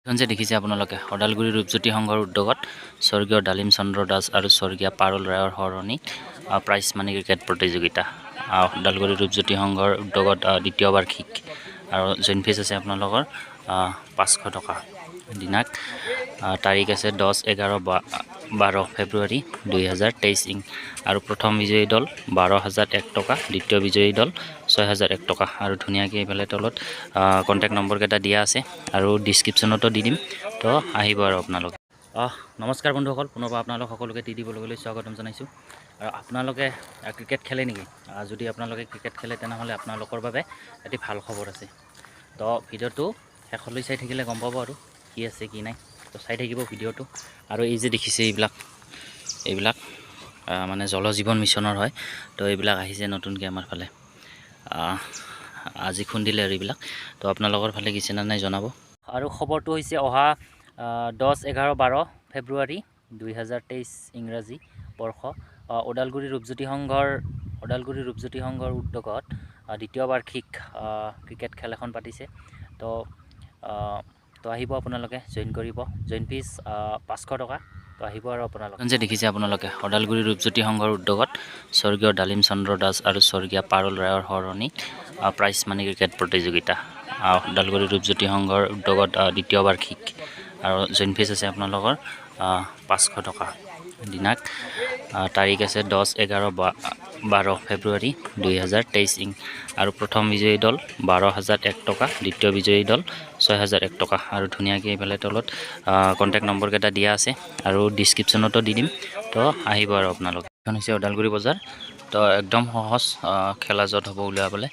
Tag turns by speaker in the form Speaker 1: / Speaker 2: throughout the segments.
Speaker 1: যে দেখিছে আপোনালোকে ওদালগুৰি ৰূপজ্যোতি সংঘৰ উদ্যোগত স্বৰ্গীয় ডালিম চন্দ্ৰ দাস আৰু স্বৰ্গীয় পাৰুল ৰায়ৰ সৰণি প্ৰাইজ মানি ক্ৰিকেট প্ৰতিযোগিতা ওদালগুৰি ৰূপজ্যোতি সংঘৰ উদ্যোগত দ্বিতীয় বাৰ্ষিক আৰু জইন ফিজ আছে আপোনালোকৰ 500 টকা দিনাক তাৰিখ আছে 10-11-12 ফেব্ৰুৱাৰী 2023 আৰু প্ৰথম বিজয়ী দল 12,001 টকা দ্বিতীয় বিজয়ী দল 6,001 টকা আৰু ধুনীয়াকৈ এইফালে তলত কণ্টেক্ট নম্বৰ কেইটা দিয়া আছে আৰু ডিছক্ৰিপশ্যনতো দি দিম তো আহিব আৰু আপোনালোকে নমস্কাৰ বন্ধুসকল পুনৰবাৰ আপোনালোক সকলোকে টি দিবলৈ স্বাগতম জনাইছোঁ আৰু আপোনালোকে ক্ৰিকেট খেলে নেকি যদি আপোনালোকে ক্ৰিকেট খেলে তেনেহ'লে আপোনালোকৰ বাবে এটি ভাল খবৰ আছে তো ভিডিঅ'টো শেষলৈ চাই থাকিলে গম পাব আৰু কি আছে কি নাই তো চাই থাকিব ভিডিঅ'টো আৰু এই যে দেখিছে এইবিলাক মানে জল জীৱন মিছনৰ হয় তো এইবিলাক আহিছে নতুনকৈ আমাৰ ফালে আজি খুন্দিলে আৰু এইবিলাক তো আপোনালোকৰ ফালে কিছু নাই জনাব আৰু খবৰটো হৈছে অহা 10-11-12 ফেব্ৰুৱাৰী 2023 ইংৰাজী বৰ্ষ ওদালগুৰি ৰূপজ্যোতি সংঘৰ উদ্যোগত দ্বিতীয় বাৰ্ষিক ক্ৰিকেট খেল এখন পাতিছে তো আহিব আপোনালোকে জইন কৰিব জইন ফিজ 500 টকা তো আহিব আৰু আপোনালোকে যে দেখিছে আপোনালোকে ওদালগুৰি ৰূপজ্যোতি সংঘৰ উদ্যোগত স্বৰ্গীয় ডালিম চন্দ্ৰ দাস আৰু স্বৰ্গীয় পাৰুল ৰায়ৰ সৰণি প্ৰাইজ মানি ক্ৰিকেট প্ৰতিযোগিতা ওদালগুৰি ৰূপজ্যোতি সংঘৰ উদ্যোগত দ্বিতীয় বাৰ্ষিক আৰু জইন ফিজ আছে আপোনালোকৰ 500 টকা দিনাক তাৰিখ আছে 10-11-12 ফেব্ৰুৱাৰী 2023 আৰু প্ৰথম বিজয়ী দল 12,001 টকা দ্বিতীয় বিজয়ী দল 6,001 টকা আৰু ধুনীয়াকৈ এইফালে তলত কণ্টেক্ট নম্বৰ কেইটা দিয়া আছে আৰু ডিছক্ৰিপশ্যনতো দি দিম তো আহিব আৰু আপোনালোকে এখন হৈছে ওদালগুৰি বজাৰ তো একদম সহজ খেলা য'ত হ'ব উলিয়াবলৈ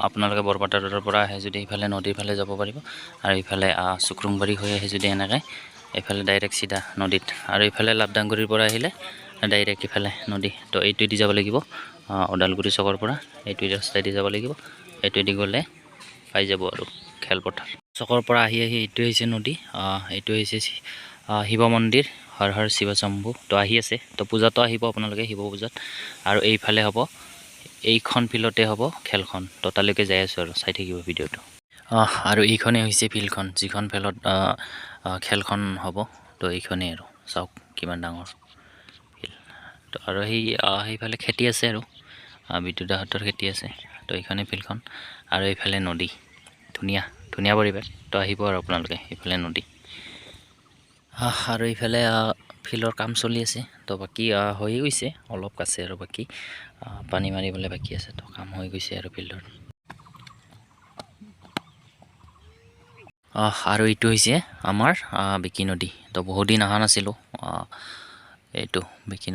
Speaker 1: আপোনালোকে বৰপেটা ৰোডৰ পৰা আহে যদি এইফালে নদীৰ ফালে যাব পাৰিব আৰু এইফালে চুক্ৰুংবাৰী হৈ আহে যদি এনেকৈ এইফালে ডাইৰেক্ট চিধা নদীত আৰু এইফালে লাভদাংগুৰিৰ পৰা আহিলে ডাইৰেক্ট ইফালে নদী তো এইটোৱেদি যাব লাগিব ওদালগুৰি চকৰ পৰা এইটো ৰাস্তাইদি যাব লাগিব এইটোৱেদি গ'লে পাই যাব আৰু খেলপথাৰ চকৰ পৰা আহি এইটোৱে হৈছে নদী এইটো হৈছে শিৱ মন্দিৰ হৰ হৰ শিৱ শম্ভু তো আহি আছে তো পূজাতো আহিব আপোনালোকে শিৱ পূজাত আৰু এইফালে হ'ব এইখন ফিল্ডতে হ'ব খেলখন তো তালৈকে যাই আছোঁ আৰু চাই থাকিব ভিডিঅ'টো আৰু এইখনেই হৈছে ফিল্ডখন যিখন ফিল্ডত খেলখন হ'ব তো এইখনেই আৰু চাওক কিমান ডাঙৰ ফিল্ড তো আৰু সেইফালে খেতি আছে আৰু বিদ্যুৎদাহঁতৰ খেতি আছে তো এইখনেই ফিল্ডখন আৰু এইফালে নদী ধুনীয়া পৰিৱেশ তো আহিব আৰু আপোনালোকে এইফালে নদী আৰু এইফালে ফিল্ডৰ কাম চলি আছে তো বাকী হৈ গৈছে অলপ আছে আৰু বাকী পানী মাৰিবলৈ বাকী আছে তো কাম হৈ গৈছে আৰু ফিল্ডৰ আৰু এইটো হৈছে আমাৰ বিকি নদী তো বহুত দিন অহা নাছিলোঁ এইটো বিকি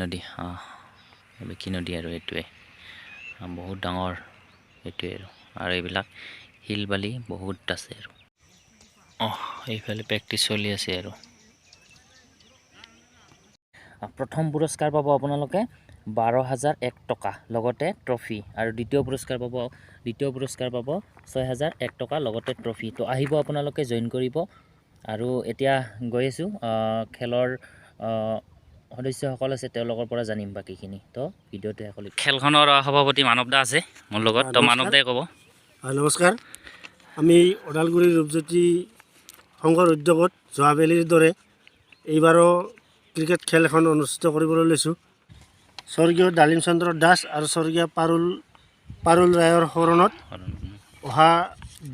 Speaker 1: নদী আৰু এইটোৱে বহুত ডাঙৰ এইটোৱে আৰু এইবিলাক শিল বালি বহুত আছে আৰু এইফালে প্ৰেক্টিচ চলি আছে আৰু প্ৰথম পুৰস্কাৰ পাব আপোনালোকে 12,001 টকা লগতে ট্ৰফি আৰু দ্বিতীয় পুৰস্কাৰ পাব 6,001 টকা লগতে ট্ৰফি তো আহিব আপোনালোকে জইন কৰিব আৰু এতিয়া গৈ আছোঁ খেলৰ সদস্যসকল আছে তেওঁলোকৰ পৰা জানিম বাকীখিনি তো ভিডিঅ'টো শেষলৈ খেলখনৰ সভাপতি মানৱ দা আছে মোৰ লগত তো মানৱ দাই ক'ব
Speaker 2: নমস্কাৰ আমি ওদালগুৰি ৰূপজ্যোতি সংঘৰ উদ্যোগত যোৱাবেলিৰ দৰে এইবাৰো ক্ৰিকেট খেল এখন অনুষ্ঠিত কৰিবলৈ লৈছোঁ স্বৰ্গীয় ডালিম চন্দ্ৰ দাস আৰু স্বৰ্গীয় পাৰুল ৰায়ৰ সৰণত অহা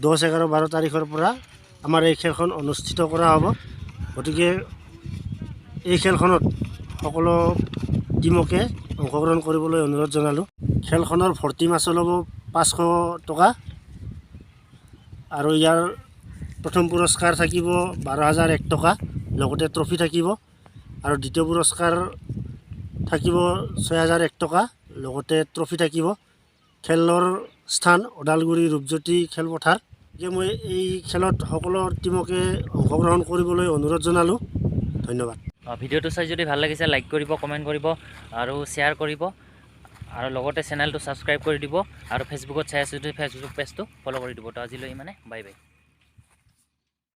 Speaker 2: 10-11-12 তাৰিখৰ পৰা আমাৰ এই খেলখন অনুষ্ঠিত কৰা হ'ব গতিকে এই খেলখনত সকলো টীমকে অংশগ্ৰহণ কৰিবলৈ অনুৰোধ জনালোঁ খেলখনৰ ভৰ্তি মাচুল হ'ব 500 টকা আৰু ইয়াৰ প্ৰথম পুৰস্কাৰ থাকিব 12,001 টকা লগতে ট্ৰফি থাকিব আৰু দ্বিতীয় পুৰস্কাৰ থাকিব 6,001 টকা লগতে ট্ৰফি থাকিব খেলৰ স্থান ওদালগুৰি ৰূপজ্যোতি খেলপথাৰ যে মই এই খেলত সকলো টীমকে অংশগ্ৰহণ কৰিবলৈ অনুৰোধ জনালোঁ ধন্যবাদ
Speaker 1: ভিডিঅ'টো চাই যদি ভাল লাগিছে লাইক কৰিব কমেণ্ট কৰিব আৰু শ্বেয়াৰ কৰিব আৰু লগতে চেনেলটো ছাবস্ক্ৰাইব কৰি দিব আৰু ফেচবুকত চাই আছোঁ যদি ফেচবুক পেজটো ফ'ল' কৰি দিব তো আজিলৈ ইমানে বাই বাই